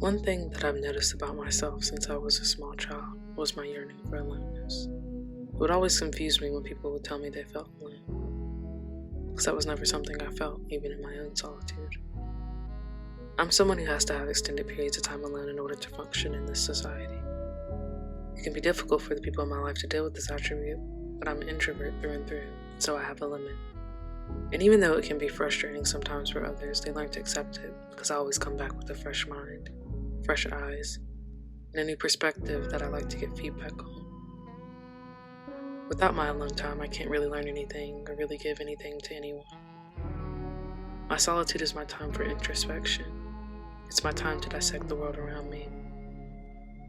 One thing that I've noticed about myself since I was a small child was my yearning for aloneness. It would always confuse me when people would tell me they felt alone, because that was never something I felt, even in my own solitude. I'm someone who has to have extended periods of time alone in order to function in this society. It can be difficult for the people in my life to deal with this attribute, but I'm an introvert through and through, so I have a limit. And even though it can be frustrating sometimes for others, they learn to accept it, because I always come back with a fresh mind, fresh eyes, and a new perspective that I like to get feedback on. Without my alone time, I can't really learn anything or really give anything to anyone. My solitude is my time for introspection. It's my time to dissect the world around me.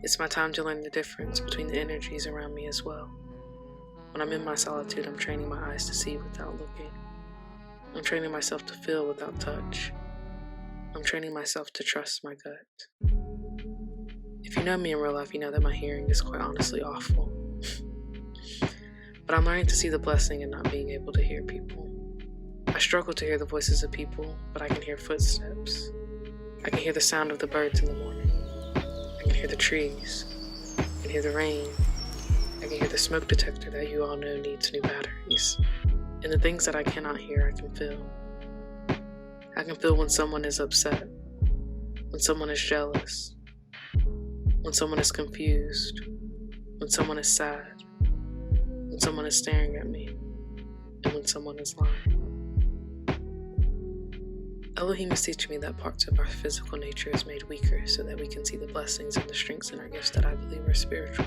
It's my time to learn the difference between the energies around me as well. When I'm in my solitude, I'm training my eyes to see without looking. I'm training myself to feel without touch. I'm training myself to trust my gut. If you know me in real life, you know that my hearing is quite honestly awful. But I'm learning to see the blessing in not being able to hear people. I struggle to hear the voices of people, but I can hear footsteps. I can hear the sound of the birds in the morning. I can hear the trees. I can hear the rain. I can hear the smoke detector that you all know needs new batteries. And the things that I cannot hear, I can feel. I can feel when someone is upset, when someone is jealous, when someone is confused, when someone is sad, when someone is staring at me, and when someone is lying. Elohim is teaching me that parts of our physical nature is made weaker so that we can see the blessings and the strengths in our gifts that I believe are spiritual.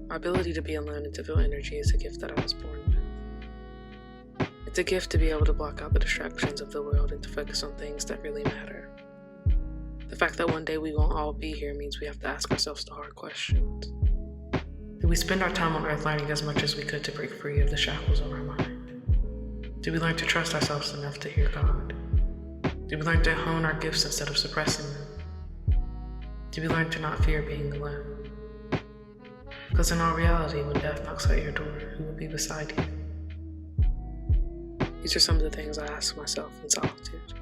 My ability to be alone and to feel energy is a gift that I was born with. It's a gift to be able to block out the distractions of the world and to focus on things that really matter. The fact that one day we won't all be here means we have to ask ourselves the hard questions. Did we spend our time on earth learning as much as we could to break free of the shackles on our mind? Did we learn to trust ourselves enough to hear God? Did we learn to hone our gifts instead of suppressing them? Did we learn to not fear being alone? Because in all reality, when death knocks at your door, who will be beside you? These are some of the things I ask myself in solitude.